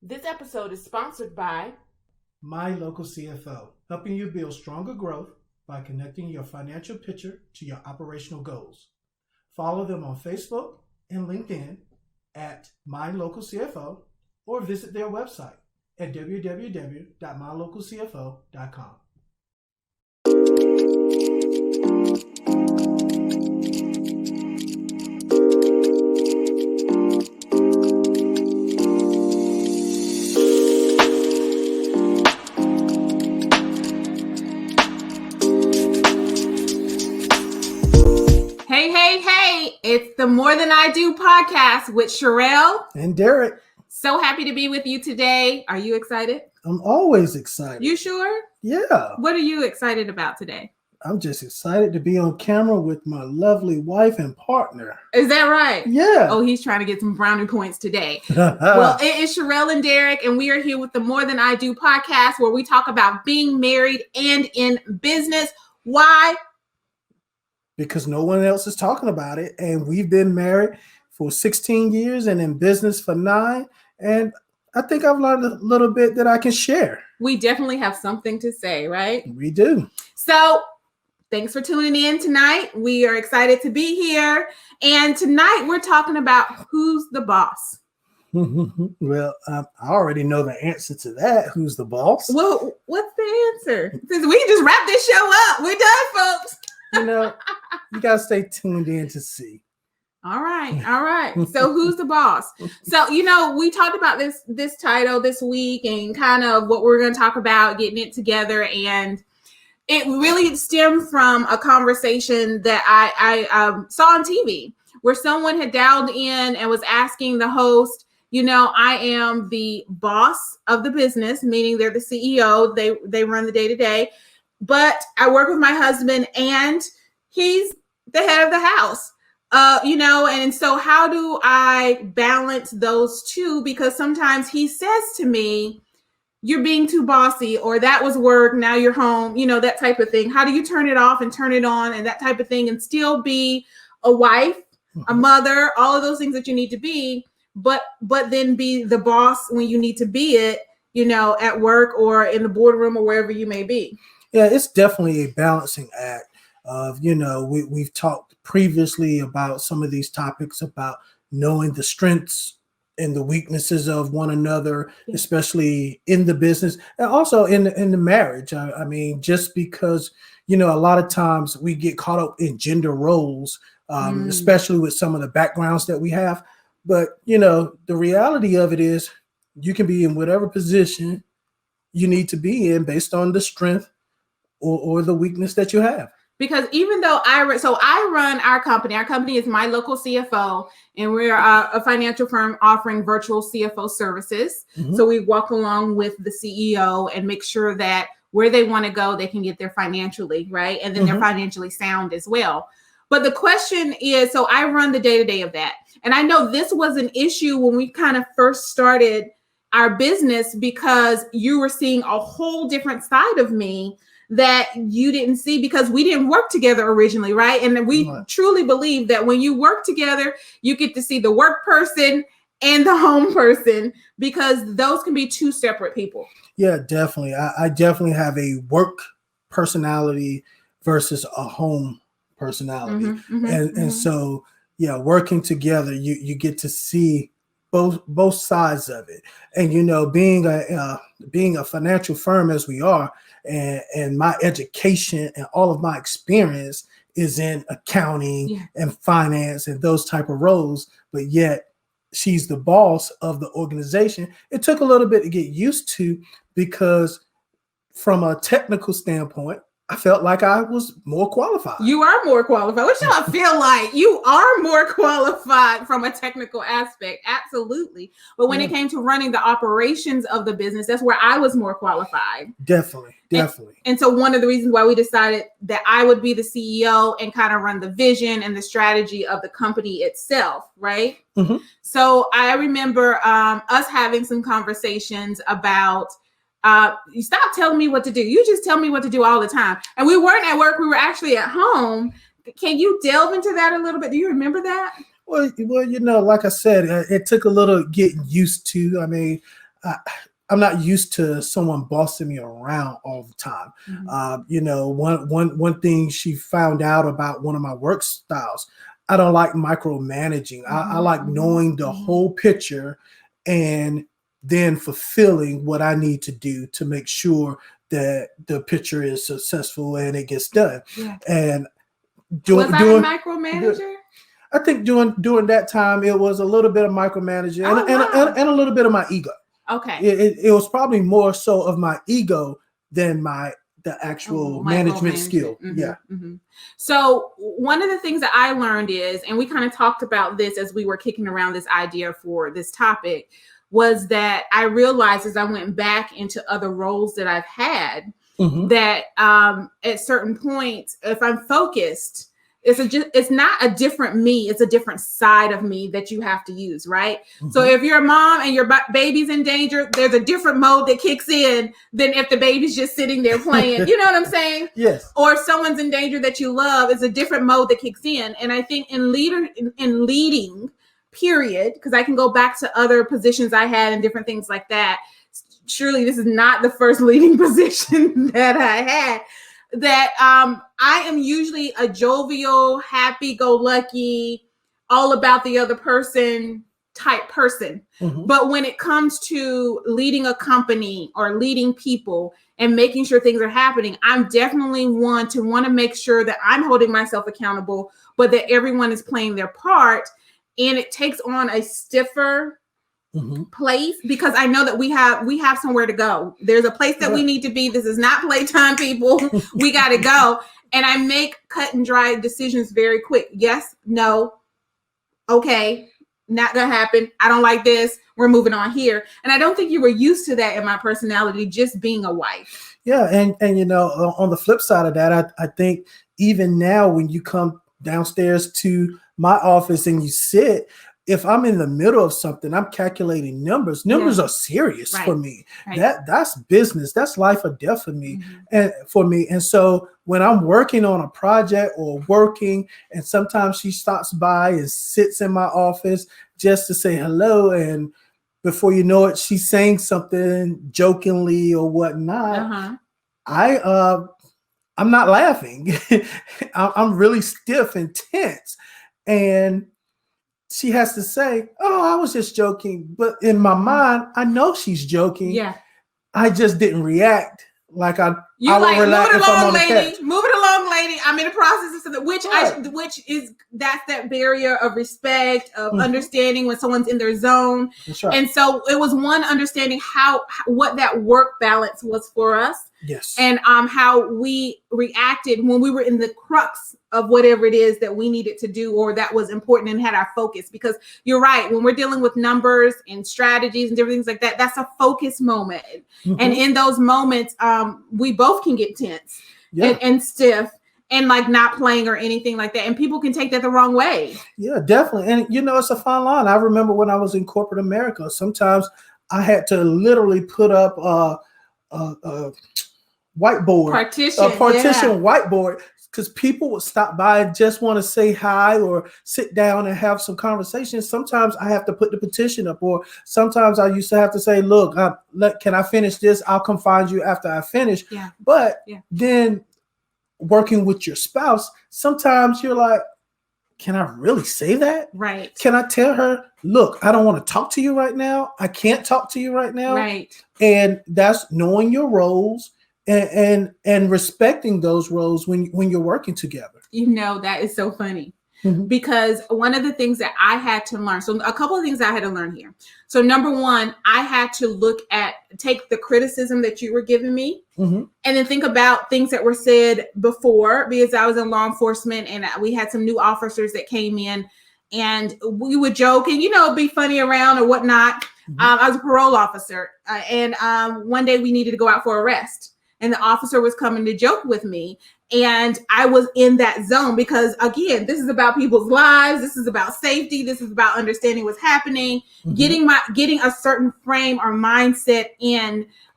This episode is sponsored by My Local CFO, helping you build stronger growth by connecting your financial picture to your operational goals. Follow them on Facebook and LinkedIn at My Local CFO or visit their website at www.mylocalcfo.com. Hey, it's the More Than I Do podcast with Cherelle. And Derrick. So happy to be with you today. Are you excited? I'm always excited. You sure? Yeah. What are you excited about today? I'm just excited to be on camera with my lovely wife and partner. Is that right? Yeah. Oh, he's trying to get some brownie points today. Well, it is Cherelle and Derrick, and we are here with the More Than I Do podcast where we talk about being married and in business. Why? Because no one else is talking about it. And we've been married for 16 years and in business for 9. And I think I've learned a little bit that I can share. We definitely have something to say, right? We do. So thanks for tuning in tonight. We are excited to be here. And tonight we're talking about who's the boss. Well, I already know the answer to that. Who's the boss? Well, what's the answer? Since we can just wrap this show up. We're done, folks. You got to stay tuned in to see. All right. So who's the boss? So, we talked about this title this week and kind of what we're going to talk about, getting it together. And it really stemmed from a conversation that I saw on TV where someone had dialed in and was asking the host, I am the boss of the business, meaning they're the CEO. They run the day-to-day. But I work with my husband and he's the head of the house, and so how do I balance those two? Because sometimes he says to me, you're being too bossy, or that was work, now you're home, that type of thing. How do you turn it off and turn it on and that type of thing and still be a wife, a mother, all of those things that you need to be, but then be the boss when you need to be it, at work or in the boardroom or wherever you may be? Yeah, it's definitely a balancing act of, we've talked previously about some of these topics about knowing the strengths and the weaknesses of one another, especially in the business and also in the marriage. I mean, just because, a lot of times we get caught up in gender roles, especially with some of the backgrounds that we have. But, the reality of it is you can be in whatever position you need to be in based on the strength or the weakness that you have. Because even though I run our company is My Local CFO, and we're a financial firm offering virtual CFO services. Mm-hmm. So we walk along with the CEO and make sure that where they want to go, they can get there financially, right? And then they're financially sound as well. But the question is, so I run the day-to-day of that. And I know this was an issue when we kind of first started our business because you were seeing a whole different side of me that you didn't see because we didn't work together originally, right? And we truly believe that when you work together, you get to see the work person and the home person because those can be two separate people. Yeah, definitely. I definitely have a work personality versus a home personality. And so, yeah, working together, you get to see both sides of it. And, being a financial firm as we are, and my education and all of my experience is in accounting and finance and those type of roles, but yet she's the boss of the organization. It took a little bit to get used to because from a technical standpoint, I felt like I was more qualified. You are more qualified. Which I feel like you are more qualified from a technical aspect. Absolutely. But when it came to running the operations of the business, that's where I was more qualified. Definitely. And so one of the reasons why we decided that I would be the CEO and kind of run the vision and the strategy of the company itself, right? Mm-hmm. So I remember us having some conversations about you stop telling me what to do. You just tell me what to do all the time. And we weren't at work. We were actually at home. Can you delve into that a little bit? Do you remember that? Well, like I said, it took a little getting used to. I mean, I'm not used to someone bossing me around all the time. One thing she found out about one of my work styles, I don't like micromanaging. I like knowing the whole picture and then fulfilling what I need to do to make sure that the picture is successful and it gets done. Yeah. And was I a micromanager? I think during that time, it was a little bit of micromanaging and a little bit of my ego. Okay. It was probably more so of my ego than the actual management skill. Yeah. So one of the things that I learned is, and we kind of talked about this as we were kicking around this idea for this topic, was that I realized as I went back into other roles that I've had, that at certain points, if I'm focused, it's not a different me, it's a different side of me that you have to use, right? So if you're a mom and your baby's in danger, there's a different mode that kicks in than if the baby's just sitting there playing. You know what I'm saying? Yes. Or if someone's in danger that you love, it's a different mode that kicks in. And I think in leading, period, because I can go back to other positions I had and different things like that. Surely this is not the first leading position that I had. That I am usually a jovial, happy-go-lucky, all about the other person type person. But when it comes to leading a company or leading people and making sure things are happening, I'm definitely one to want to make sure that I'm holding myself accountable, but that everyone is playing their part. And it takes on a stiffer place, because I know that we have somewhere to go. There's a place that we need to be. This is not playtime, people. We got to go. And I make cut and dry decisions very quick. Yes, no, okay, not gonna happen. I don't like this. We're moving on here. And I don't think you were used to that in my personality, just being a wife. Yeah, and on the flip side of that, I think even now when you come downstairs to my office and you sit, if I'm in the middle of something, I'm calculating numbers. Numbers are serious for me. That's business. That's life or death for me. And so when I'm working on a project or working, and sometimes she stops by and sits in my office just to say hello, and before you know it, she's saying something jokingly or whatnot. I'm not laughing. I'm really stiff and tense, and she has to say, "Oh, I was just joking." But in my mind, I know she's joking. Yeah. I just didn't react like I You would like, react move it if I'm along, on the lady. couch. Move it along, lady. I'm in the process of something, that's that barrier of respect, of understanding when someone's in their zone. That's right. And so it was one understanding what that work balance was for us. Yes. And how we reacted when we were in the crux of whatever it is that we needed to do or that was important and had our focus. Because you're right, when we're dealing with numbers and strategies and different things like that, that's a focus moment. And in those moments, we both can get tense and stiff and like not playing or anything like that. And people can take that the wrong way. Yeah, definitely. And it's a fine line. I remember when I was in corporate America, sometimes I had to literally put up a whiteboard, partition whiteboard, because people would stop by and just want to say hi or sit down and have some conversation. Sometimes I have to put the petition up, or sometimes I used to have to say, "Look, can I finish this? I'll come find you after I finish." Yeah. But then working with your spouse, sometimes you're like, can I really say that? Right. Can I tell her, "Look, I don't want to talk to you right now. I can't talk to you right now." Right. And that's knowing your roles and respecting those roles when you're working together. That is so funny. Because one of the things that I had to learn, so a couple of things I had to learn here. So number one, I had to take the criticism that you were giving me and then think about things that were said before, because I was in law enforcement and we had some new officers that came in and we would joke and, be funny around or whatnot. I was a parole officer and one day we needed to go out for arrest. And the officer was coming to joke with me. And I was in that zone because, again, this is about people's lives. This is about safety. This is about understanding what's happening, getting a certain frame or mindset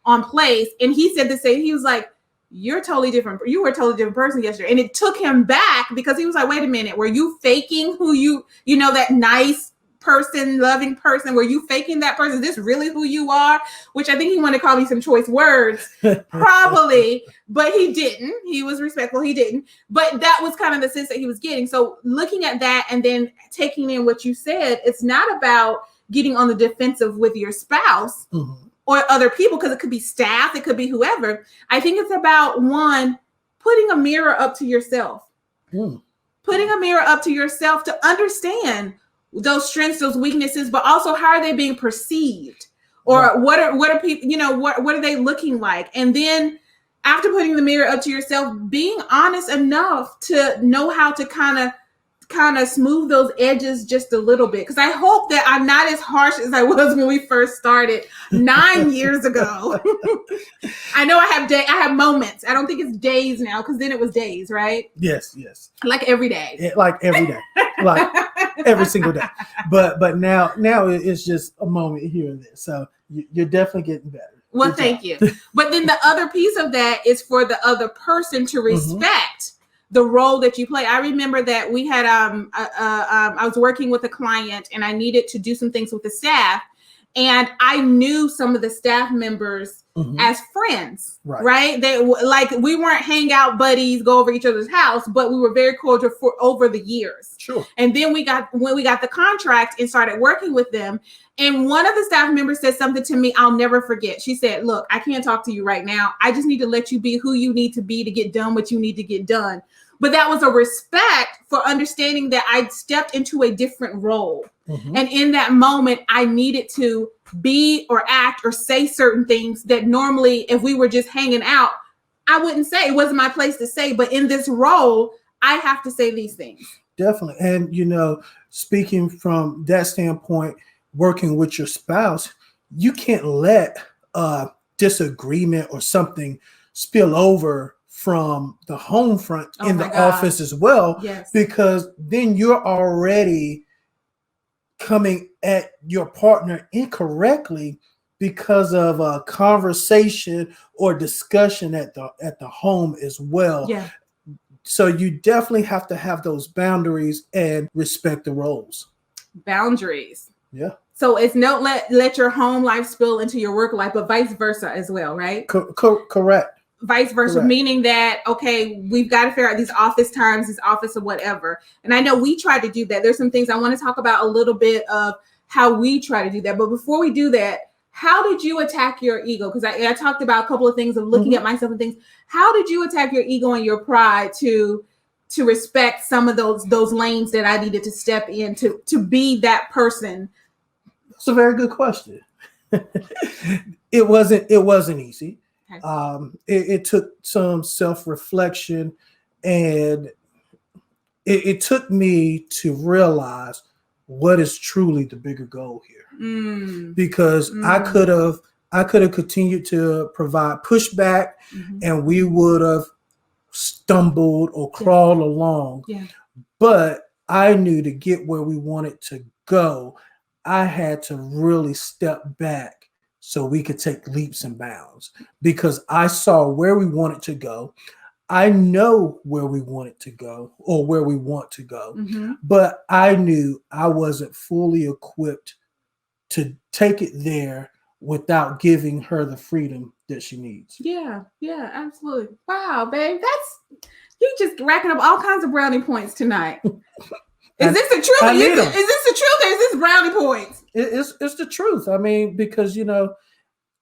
on place. And he said the same. He was like, "You're totally different. You were a totally different person yesterday." And it took him back because he was like, "Wait a minute. Were you faking who that nice person, loving person? Were you faking that person? Is this really who you are? Which I think he wanted to call me some choice words, probably, but he didn't. He was respectful. He didn't. But that was kind of the sense that he was getting. So looking at that and then taking in what you said, it's not about getting on the defensive with your spouse or other people, because it could be staff, it could be whoever. I think it's about, one, putting a mirror up to yourself. Putting a mirror up to yourself to understand those strengths, those weaknesses, but also how are they being perceived, or what are people, what are they looking like? And then after putting the mirror up to yourself, being honest enough to know how to kind of smooth those edges just a little bit. Because I hope that I'm not as harsh as I was when we first started 9 years ago. I know I have moments. I don't think it's days now, because then it was days, right? Yes. Like every day. Like every day. Like every single day. But now it's just a moment here and there. So you're definitely getting better. Well, thank you. But then the other piece of that is for the other person to respect the role that you play. I remember that we had I was working with a client, and I needed to do some things with the staff, and I knew some of the staff members as friends, right? They like, we weren't hangout buddies, go over each other's house, but we were very cordial for over the years. Sure. And then when we got the contract and started working with them, and one of the staff members said something to me I'll never forget. She said, "Look, I can't talk to you right now. I just need to let you be who you need to be to get done what you need to get done." But that was a respect for understanding that I'd stepped into a different role. And in that moment, I needed to be or act or say certain things that normally, if we were just hanging out, I wouldn't say. It wasn't my place to say. But in this role, I have to say these things. Definitely. And, speaking from that standpoint, working with your spouse, you can't let disagreement or something spill over from the home front in the office as well, because then you're already coming at your partner incorrectly because of a conversation or discussion at the home as well. So you definitely have to have those boundaries and respect the roles. Boundaries. So it's not let your home life spill into your work life, but vice versa as well, right? Correct. Vice versa, meaning that, okay, we've got to figure out these office times, this office or whatever. And I know we try to do that. There's some things I want to talk about, a little bit of how we try to do that. But before we do that, how did you attack your ego? Because I talked about a couple of things of looking at myself and things. How did you attack your ego and your pride to respect some of those lanes that I needed to step in to be that person? That's a very good question. It wasn't easy. It took some self-reflection, and it took me to realize what is truly the bigger goal here. Because I could have continued to provide pushback, and we would have stumbled or crawled along. But I knew to get where we wanted to go, I had to really step back so we could take leaps and bounds, because I saw where we wanted to go. I know where we wanted to go, or where we want to go, but I knew I wasn't fully equipped to take it there without giving her the freedom that she needs. Yeah, absolutely. Wow, babe, you just racking up all kinds of brownie points tonight. Is this the truth? Is this the truth, or is this brownie points? It's the truth. I mean, because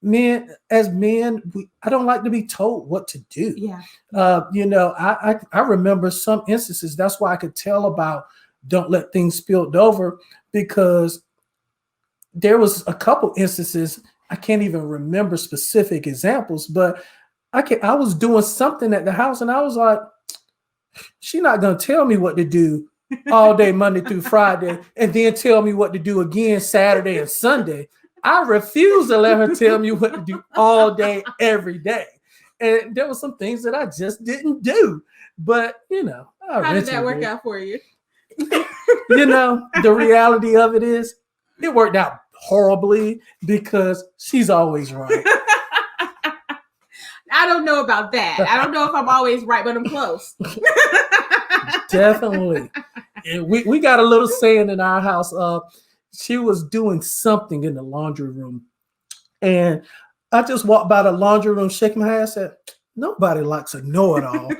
men, I don't like to be told what to do. I remember some instances. That's why I could tell about don't let things spill over, because there was a couple instances. I can't even remember specific examples, but I was doing something at the house, and I was like, she's not going to tell me what to do all day, Monday through Friday, and then tell me what to do again Saturday and Sunday. I refuse to let her tell me what to do all day, every day. And there were some things that I just didn't do. But, how did that work out for you? The reality of it is it worked out horribly, because she's always right. I don't know about that. I don't know if I'm always right, but I'm close. Definitely. We got a little saying in our house. she was doing something in the laundry room. And I just walked by the laundry room, shaking my head, said, nobody likes a know-it-all.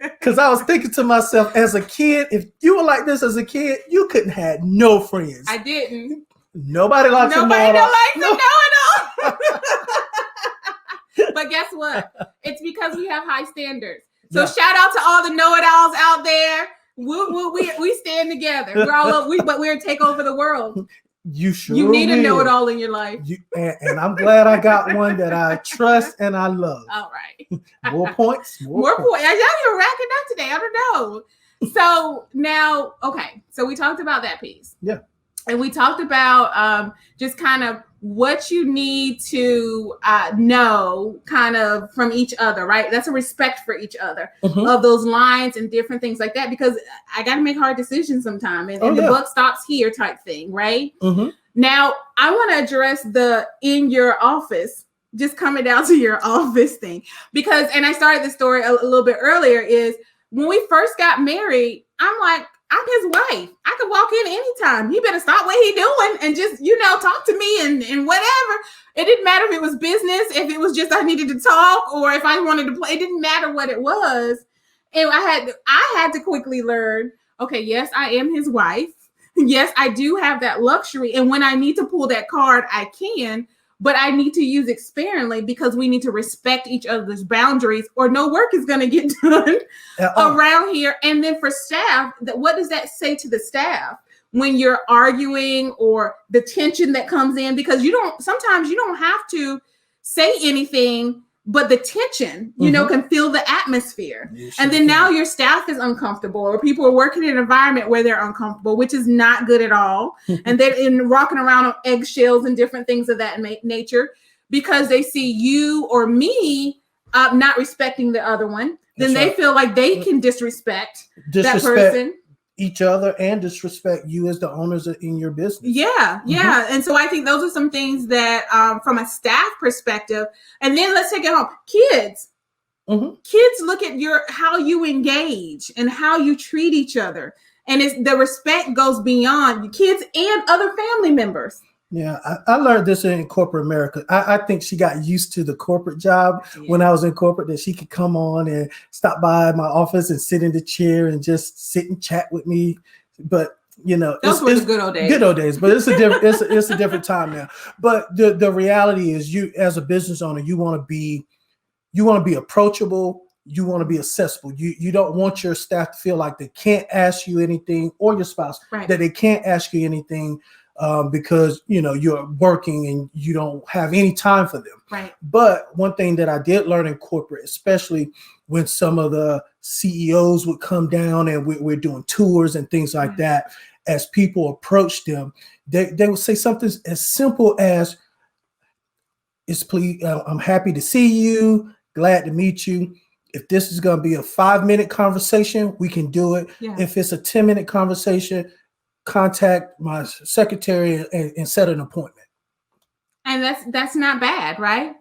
Because I was thinking to myself, as a kid, if you were like this as a kid, you couldn't have no friends. I didn't. Nobody likes a know-it-all. Nobody likes a know-it-all. But guess what? It's because we have high standards. So shout out to all the know-it-alls out there. We stand together. We're all up, but we're to take over the world. You sure You need will. a know-it-all in your life. And I'm glad I got one that I trust and I love. All right. More points. More points. I know you're racking up today. I don't know. So now, okay. So we talked about that piece. Yeah. And we talked about just kind of what you need to know kind of from each other, right? That's a respect for each other of those lines and different things like that, because I got to make hard decisions sometimes. And the buck stops here type thing, right? Now, I want to address the in your office, just coming down to your office thing, because, and I started the story a little bit earlier, is when we first got married, I'm like, I'm his wife. I could walk in anytime. He better stop what he doing and just, talk to me and whatever. It didn't matter if it was business, if it was just I needed to talk, or if I wanted to play. It didn't matter what it was. And I had to quickly learn, okay, yes, I am his wife. Yes, I do have that luxury. And when I need to pull that card, I can. But I need to use it sparingly, because we need to respect each other's boundaries, or no work is going to get done around here. And then for staff, what does that say to the staff when you're arguing, or the tension that comes in? Because sometimes you don't have to say anything, but the tension, can fill the atmosphere. Yes, and then now your staff is uncomfortable, or people are working in an environment where they're uncomfortable, which is not good at all. And they're rocking around on eggshells and different things of that nature, because they see you or me not respecting the other one. Then they feel like they can disrespect that person, each other, and disrespect you as the owners in your business. Yeah. And so I think those are some things that from a staff perspective, and then let's take it home. Kids look at how you engage and how you treat each other. And the respect goes beyond kids and other family members. Yeah, I learned this in corporate America. I think she got used to the corporate job when I was in corporate, that she could come on and stop by my office and sit in the chair and just sit and chat with me. But those were the good old days. Good old days, but it's a different it's a different time now. But the reality is, you as a business owner, you want to be approachable. You want to be accessible. You don't want your staff to feel like they can't ask you anything, or your spouse that they can't ask you anything. Because you're working and you don't have any time for them. Right. But one thing that I did learn in corporate, especially when some of the CEOs would come down and we're doing tours and things like that, as people approach them, they would say something as simple as, I'm happy to see you, glad to meet you. If this is going to be a 5-minute conversation, we can do it. Yeah. If it's a 10-minute conversation, contact my secretary and set an appointment. And that's not bad, right?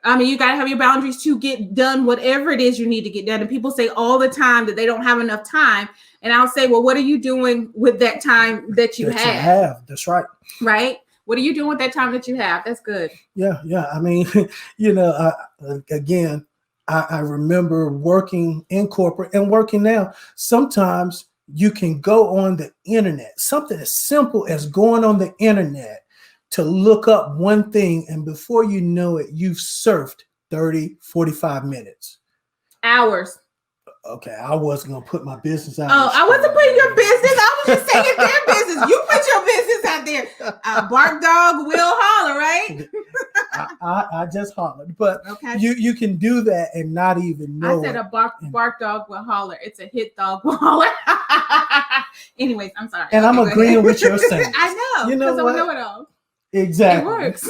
I mean, you got to have your boundaries to get done whatever it is you need to get done. And people say all the time that they don't have enough time. And I'll say, well, what are you doing with that time that you have? That's right. Right? What are you doing with that time that you have? That's good. Yeah. I mean, again, I remember working in corporate and working now. Sometimes you can go on the internet, something as simple as going on the internet to look up one thing. And before you know it, you've surfed 30, 45 minutes. Hours. Okay, I wasn't going to put my business out. Oh, I wasn't putting your business. I was just saying their business. You put your business out there. Bark dog will holler, right? I just hollered. But you can do that and not even know. I said a bark dog will holler. It's a hit dog will holler. Anyways, I'm sorry. And I'm agreeing with your saying. I know. Because I know it all. Exactly. It works.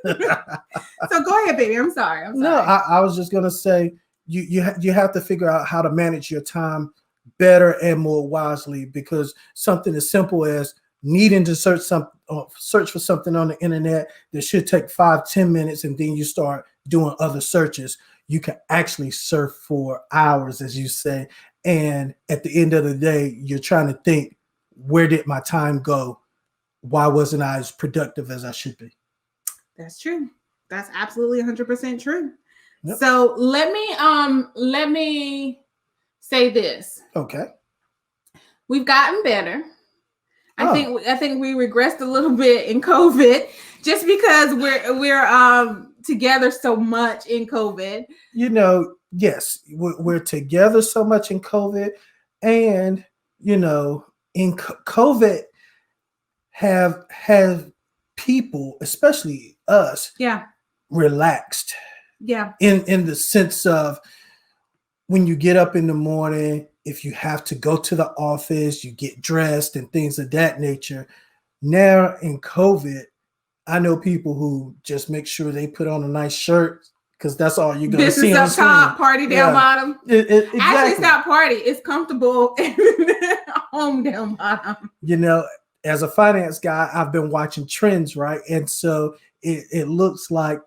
So go ahead, baby. I'm sorry. No, I was just going to say, you have to figure out how to manage your time better and more wisely, because something as simple as needing to search for something on the internet that should take 5-10 minutes, and then you start doing other searches, you can actually surf for hours, as you say. And at the end of the day, you're trying to think, where did my time go? why wasn't I as productive as I should be? That's true. That's absolutely 100% true. Yep. So let me say this. Okay. We've gotten better. I think we regressed a little bit in COVID just because we're together so much in COVID. You know, yes, we're together so much in COVID, and you know, in COVID have people, especially us, relaxed. Yeah. In the sense of when you get up in the morning, if you have to go to the office, you get dressed and things of that nature. Now in COVID, I know people who just make sure they put on a nice shirt because that's all you're going to see on Business up top, party down bottom. Exactly. Actually, it's not party. It's comfortable home down bottom. You know, as a finance guy, I've been watching trends, right? And so it looks like,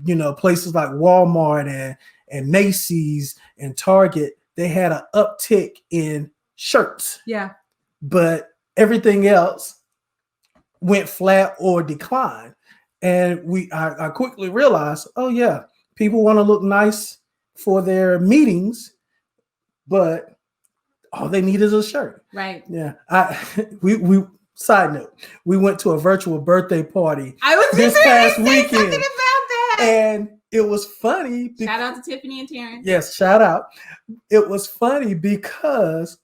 you know, places like Walmart and Macy's and Target, they had an uptick in shirts. Yeah. But everything else went flat or declined. And I quickly realized, oh yeah, people want to look nice for their meetings, but all they need is a shirt. Right. Yeah. We side note, we went to a virtual birthday party this past weekend. Something about that. And it was funny. Shout out to Tiffany and Terrence. Yes, shout out. It was funny because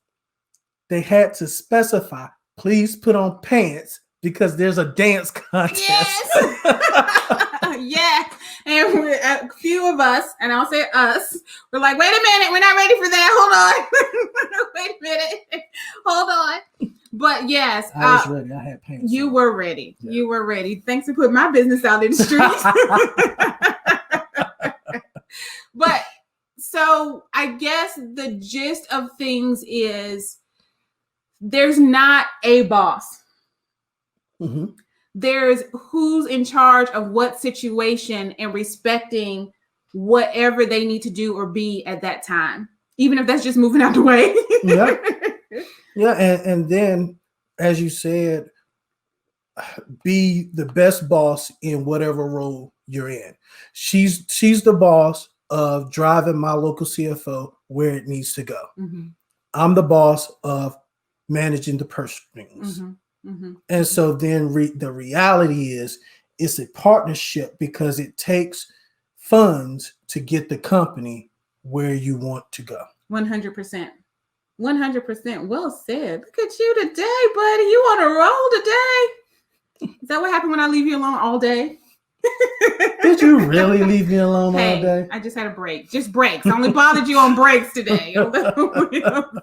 they had to specify, please put on pants because there's a dance contest. Yes. Yes. And a few of us, and I'll say us, we're like, wait a minute, we're not ready for that. Hold on. Wait a minute. Hold on. But yes. I was ready. I had pants. You were ready. Yeah. You were ready. Thanks for putting my business out in the streets. But so I guess the gist of things is there's not a boss. Mm-hmm. There's who's in charge of what situation and respecting whatever they need to do or be at that time, even if that's just moving out the way. Yeah. Yeah. And then, as you said, be the best boss in whatever role you're in. She's the boss of driving my local CFO where it needs to go. Mm-hmm. I'm the boss of managing the purse strings. Mm-hmm. Mm-hmm. And so then the reality is it's a partnership because it takes funds to get the company where you want to go. 100%. 100%. Well said. Look at you today, buddy. You on a roll today. Is that what happened when I leave you alone all day? Did you really leave me alone all day? I just had a break. Just breaks. I only bothered you on breaks today.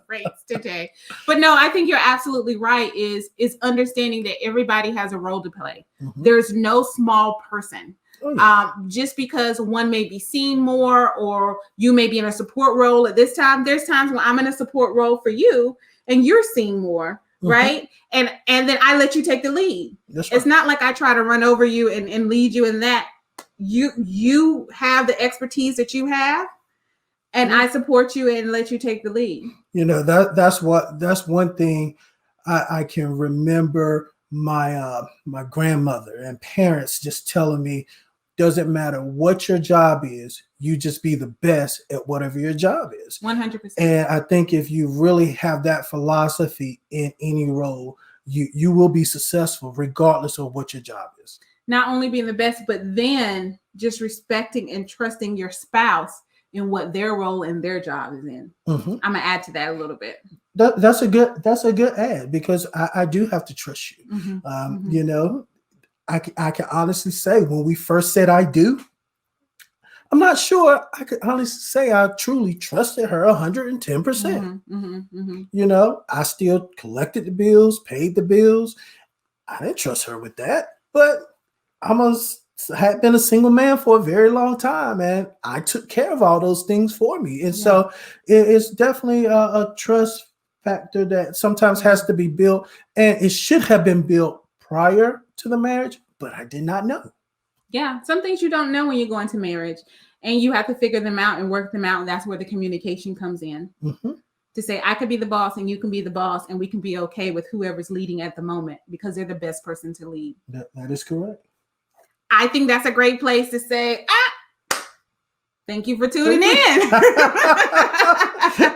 Breaks today. But no, I think you're absolutely right. Is understanding that everybody has a role to play. Mm-hmm. There's no small person. Oh, yeah. Just because one may be seen more or you may be in a support role at this time. There's times when I'm in a support role for you and you're seen more. Mm-hmm. Right. And then I let you take the lead. That's right. It's not like I try to run over you and lead you in that. You have the expertise that you have, and I support you and let you take the lead. You know, that's one thing I can remember my grandmother and parents just telling me, doesn't matter what your job is, you just be the best at whatever your job is. 100%. And I think if you really have that philosophy in any role, you will be successful regardless of what your job is. Not only being the best, but then just respecting and trusting your spouse in what their role and their job is in. Mm-hmm. I'm gonna add to that a little bit. That's a good add because I do have to trust you. Mm-hmm. You know, I can honestly say when we first said I do, I'm not sure I could honestly say I truly trusted her 110%. Mm-hmm, mm-hmm. You know, I still collected the bills, paid the bills. I didn't trust her with that, but had been a single man for a very long time, and I took care of all those things for me. And so it's definitely a trust factor that sometimes has to be built, and it should have been built prior to the marriage, but I did not know. Yeah, some things you don't know when you go into marriage, and you have to figure them out and work them out, and that's where the communication comes in. Mm-hmm. to say, I could be the boss and you can be the boss, and we can be okay with whoever's leading at the moment because they're the best person to lead. That is correct. I think that's a great place to say, thank you for tuning in.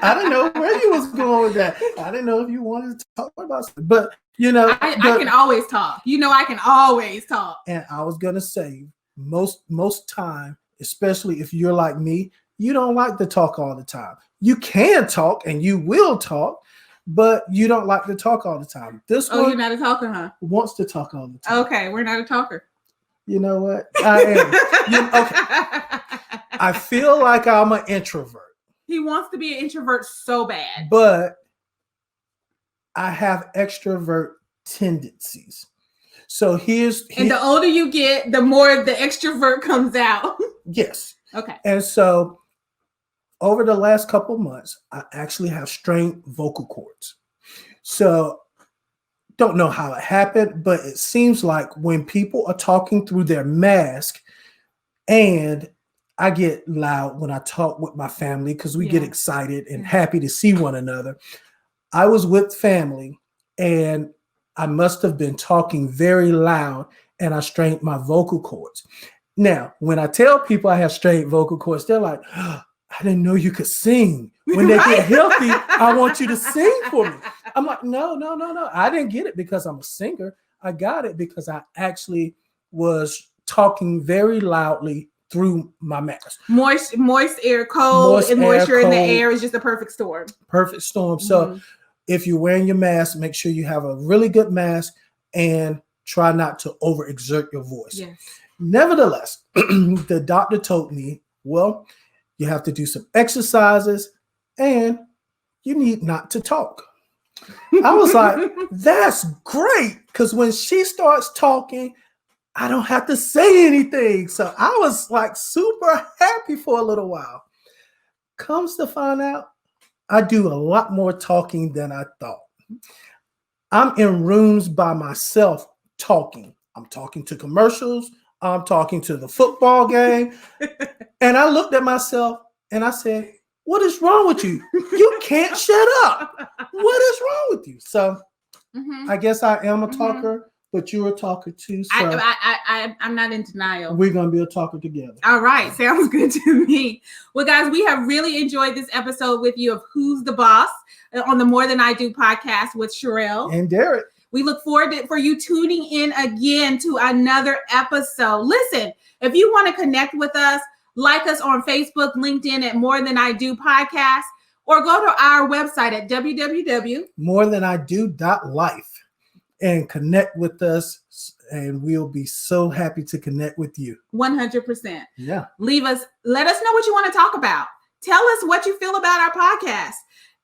I didn't know where you was going with that. I didn't know if you wanted to talk about something. But, I can always talk. I can always talk. And I was going to say, most time, especially if you're like me, you don't like to talk all the time. You can talk and you will talk, but you don't like to talk all the time. You're not a talker, huh? Wants to talk all the time. Okay, we're not a talker. You know what? I am. Okay. I feel like I'm an introvert. He wants to be an introvert so bad. But I have extrovert tendencies. So and the older you get, the more the extrovert comes out. Yes. Okay. And so over the last couple months, I actually have strained vocal cords. So don't know how it happened, but it seems like when people are talking through their mask, and I get loud when I talk with my family because we get excited and happy to see one another. I was with family and I must have been talking very loud and I strained my vocal cords. Now, when I tell people I have strained vocal cords, they're like, oh, I didn't know you could sing. When they get healthy, I want you to sing for me. I'm like, no. I didn't get it because I'm a singer. I got it because I actually was talking very loudly through my mask. Moist air, cold, and moisture in the air is just a perfect storm. Perfect storm. So if you're wearing your mask, make sure you have a really good mask and try not to overexert your voice. Yes. Nevertheless, the doctor told me, well, you have to do some exercises and you need not to talk. I was like, that's great. Because when she starts talking, I don't have to say anything. So I was like super happy for a little while. Comes to find out, I do a lot more talking than I thought. I'm in rooms by myself talking. I'm talking to commercials. I'm talking to the football game. And I looked at myself and I said, what is wrong with you? You can't shut up. What is wrong with you? So I guess I am a talker, but you're a talker too. So I'm not in denial. We're going to be a talker together. All right. Sounds good to me. Well, guys, we have really enjoyed this episode with you of Who's the Boss on the More Than I Do podcast with Cherelle and Derrick. We look forward for you tuning in again to another episode. Listen, if you want to connect with us, like us on Facebook, LinkedIn at More Than I Do podcast, or go to our website at www.morethanIdo.life and connect with us, and we'll be so happy to connect with you. 100%. Yeah. Let us know what you want to talk about. Tell us what you feel about our podcast.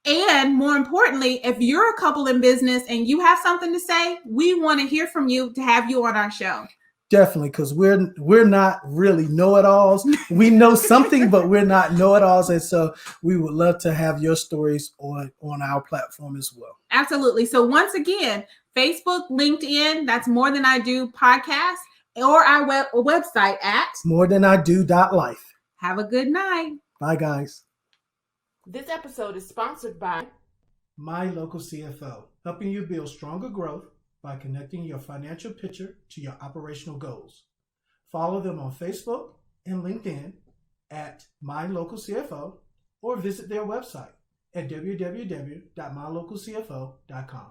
And more importantly, if you're a couple in business and you have something to say, we want to hear from you to have you on our show. Definitely, because we're not really know-it-alls. We know something, but we're not know-it-alls. And so we would love to have your stories on our platform as well. Absolutely. So once again, Facebook, LinkedIn, that's More Than I Do podcast, or our website at morethanIdo.life. Have a good night. Bye, guys. This episode is sponsored by My Local CFO, helping you build stronger growth by connecting your financial picture to your operational goals. Follow them on Facebook and LinkedIn at My Local CFO, or visit their website at www.mylocalcfo.com.